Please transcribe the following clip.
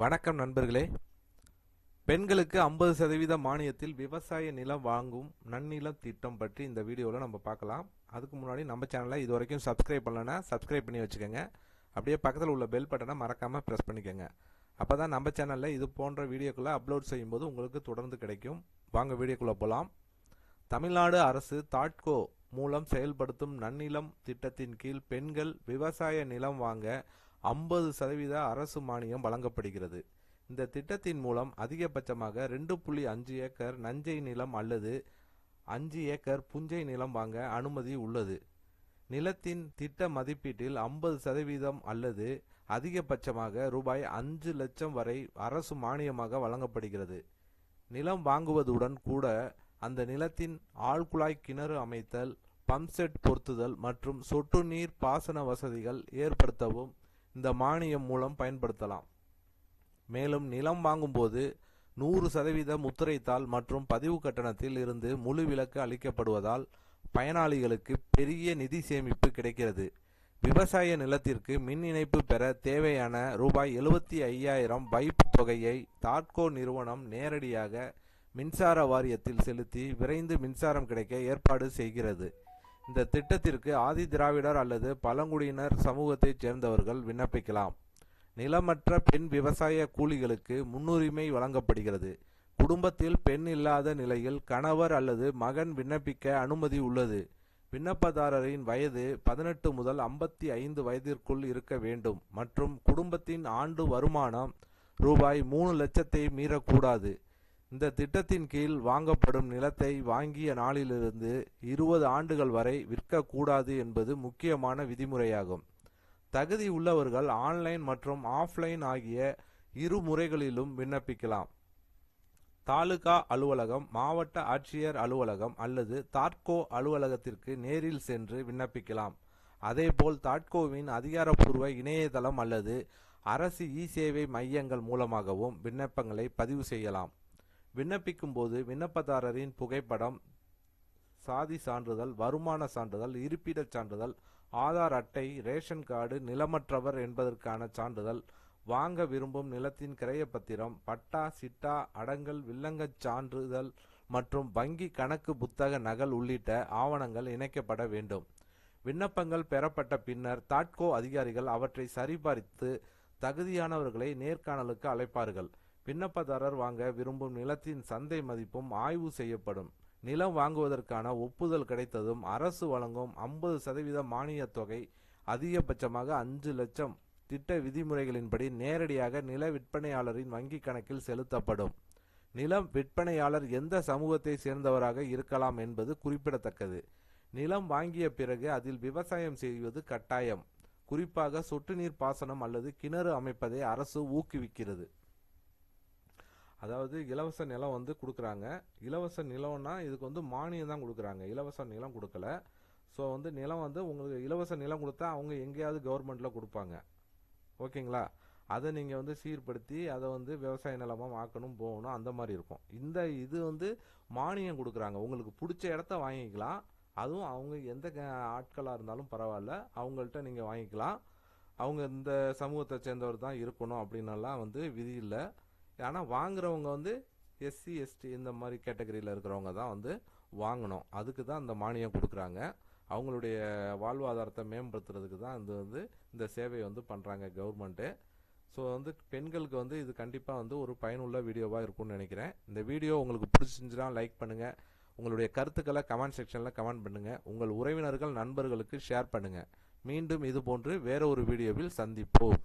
வணக்கம் நண்பர்களே. பெண்களுக்கு 50% மானியத்தில் விவசாய நிலம் வாங்கும் நன்னிலம் திட்டம் பற்றி இந்த வீடியோவில் நம்ம பார்க்கலாம். அதுக்கு முன்னாடி நம்ம சேனலை இது வரைக்கும் சப்ஸ்கிரைப் பண்ணலன்னா சப்ஸ்கிரைப் பண்ணி வச்சுக்கோங்க. அப்படியே பக்கத்தில் உள்ள பெல் பட்டனை மறக்காமல் ப்ரெஸ் பண்ணிக்கோங்க. அப்போ தான் நம்ம சேனலில் இது போன்ற வீடியோக்களை அப்லோட் செய்யும்போது உங்களுக்கு தொடர்ந்து கிடைக்கும். வாங்க வீடியோக்குள்ளே போகலாம். தமிழ்நாடு அரசு தாட்கோ மூலம் செயல்படுத்தும் நன்னிலம் திட்டத்தின் கீழ் பெண்கள் விவசாய நிலம் வாங்க 50% அரசு மானியம் வழங்கப்படுகிறது. இந்த திட்டத்தின் மூலம் அதிகபட்சமாக 2.5 ஏக்கர் நஞ்சை நிலம் அல்லது 5 ஏக்கர் புஞ்சை நிலம் வாங்க அனுமதி உள்ளது. நிலத்தின் திட்ட மதிப்பீட்டில் 50% அல்லது அதிகபட்சமாக ரூபாய் 5 லட்சம் வரை அரசு மானியமாக வழங்கப்படுகிறது. நிலம் வாங்குவதுடன் கூட அந்த நிலத்தின் ஆழ்குழாய் கிணறு அமைத்தல், பம்ப்செட் பொருத்துதல் மற்றும் சொட்டு நீர் பாசன வசதிகள் ஏற்படுத்தவும் இந்த மானியம் மூலம் பயன்படுத்தலாம். மேலும் நிலம் வாங்கும்போது 100% முத்திரைத்தாள் மற்றும் பதிவு கட்டணத்தில் இருந்து முழு விலக்கு அளிக்கப்படுவதால் பயனாளிகளுக்கு பெரிய நிதி சேமிப்பு கிடைக்கிறது. விவசாய நிலத்திற்கு மின் இணைப்பு பெற தேவையான ரூபாய் 75,000 வைப்பு தொகையை தாட்கோ நிறுவனம் நேரடியாக மின்சார வாரியத்தில் செலுத்தி விரைந்து மின்சாரம் கிடைக்க ஏற்பாடு செய்கிறது. இந்த திட்டத்திற்கு ஆதி திராவிடர் அல்லது பழங்குடியினர் சமூகத்தைச் சேர்ந்தவர்கள் விண்ணப்பிக்கலாம். நிலமற்ற பெண் விவசாய கூலிகளுக்கு முன்னுரிமை வழங்கப்படுகிறது. குடும்பத்தில் பெண் இல்லாத நிலையில் கணவர் அல்லது மகன் விண்ணப்பிக்க அனுமதி உள்ளது. விண்ணப்பதாரரின் வயது 18 முதல் 55 வயதிற்குள் இருக்க வேண்டும் மற்றும் குடும்பத்தின் ஆண்டு வருமானம் ரூபாய் 3 லட்சத்தை மீறக்கூடாது. இந்த திட்டத்தின் கீழ் வாங்கப்படும் நிலத்தை வாங்கிய நாளிலிருந்து 20 ஆண்டுகள் வரை விற்கக்கூடாது என்பது முக்கியமான விதிமுறையாகும். தகுதி உள்ளவர்கள் ஆன்லைன் மற்றும் ஆஃப்லைன் ஆகிய இரு முறைகளிலும் விண்ணப்பிக்கலாம். தாலுகா அலுவலகம், மாவட்ட ஆட்சியர் அலுவலகம் அல்லது தாட்கோ அலுவலகத்திற்கு நேரில் சென்று விண்ணப்பிக்கலாம். அதேபோல் தாட்கோவின் அதிகாரப்பூர்வ இணையதளம் அல்லது அரசு இ-சேவை மையங்கள் மூலமாகவும் விண்ணப்பங்களை பதிவு செய்யலாம். விண்ணப்பிக்கும் போது விண்ணப்பதாரரின் புகைப்படம், சாதி சான்றிதழ், வருமான சான்றிதழ், இருப்பிடச் சான்றிதழ், ஆதார் அட்டை, ரேஷன் கார்டு, நிலமற்றவர் என்பதற்கான சான்றிதழ், வாங்க விரும்பும் நிலத்தின் கிரயப்பத்திரம், பட்டா, சிட்டா, அடங்கல், வில்லங்கச் சான்றிதழ் மற்றும் வங்கி கணக்கு புத்தக நகல் உள்ளிட்ட ஆவணங்கள் இணைக்கப்பட வேண்டும். விண்ணப்பங்கள் பெறப்பட்ட பின்னர் தாட்கோ அதிகாரிகள் அவற்றை சரிபார்த்து தகுதியானவர்களை நேர்காணலுக்கு அழைப்பார்கள். விண்ணப்பதாரர் வாங்க விரும்பும் நிலத்தின் சந்தை மதிப்பும் ஆய்வு செய்யப்படும். நிலம் வாங்குவதற்கான ஒப்புதல் கிடைத்ததும் அரசு வழங்கும் 50% மானிய தொகை அதிகபட்சமாக 5 லட்சம் திட்ட விதிமுறைகளின்படி நேரடியாக நில விற்பனையாளரின் வங்கி கணக்கில் செலுத்தப்படும். நிலம் விற்பனையாளர் எந்த சமூகத்தை சேர்ந்தவராக இருக்கலாம் என்பது குறிப்பிடத்தக்கது. நிலம் வாங்கிய பிறகு அதில் விவசாயம் செய்வது கட்டாயம். குறிப்பாக சொட்டு நீர் பாசனம் அல்லது கிணறு அமைப்பதை அரசு ஊக்குவிக்கிறது. அதாவது இலவச நிலம் கொடுக்குறாங்க. இலவச நிலம்னா இதுக்கு மானியம் தான் கொடுக்குறாங்க, இலவச நிலம் கொடுக்கல. ஸோ நிலம் உங்களுக்கு இலவச நிலம் கொடுத்தா அவங்க எங்கேயாவது கவர்மெண்ட்டில் கொடுப்பாங்க. ஓகேங்களா? அதை நீங்கள் சீர்படுத்தி அதை விவசாய நிலமாக ஆக்கணும், போகணும், அந்த மாதிரி இருக்கும். இது மானியம் கொடுக்குறாங்க. உங்களுக்கு பிடிச்ச இடத்த வாங்கிக்கலாம். அதுவும் அவங்க எந்த ஆட்களாக இருந்தாலும் பரவாயில்ல, அவங்கள்ட்ட நீங்கள் வாங்கிக்கலாம். அவங்க இந்த சமூகத்தை சேர்ந்தவர் தான் இருக்கணும் அப்படின்னலாம் விதி இல்லை. ஆனால் வாங்குறவங்க எஸ்சி எஸ்டி இந்த மாதிரி கேட்டகரியில் இருக்கிறவங்க தான் வாங்கணும். அதுக்கு தான் இந்த மானியம் கொடுக்குறாங்க. அவங்களுடைய வாழ்வாதாரத்தை மேம்படுத்துறதுக்கு தான் இந்த சேவையை பண்ணுறாங்க கவர்மெண்ட்டு. ஸோ பெண்களுக்கு இது கண்டிப்பாக ஒரு பயனுள்ள வீடியோவாக இருக்கும்னு நினைக்கிறேன். இந்த வீடியோ உங்களுக்கு பிடிச்சிருந்துச்சுன்னா லைக் பண்ணுங்கள். உங்களுடைய கருத்துக்களை கமெண்ட் செக்ஷனில் கமெண்ட் பண்ணுங்கள். உங்கள் உறவினர்கள் நண்பர்களுக்கு ஷேர் பண்ணுங்கள். மீண்டும் இது போன்று வேற ஒரு வீடியோவில் சந்திப்போம்.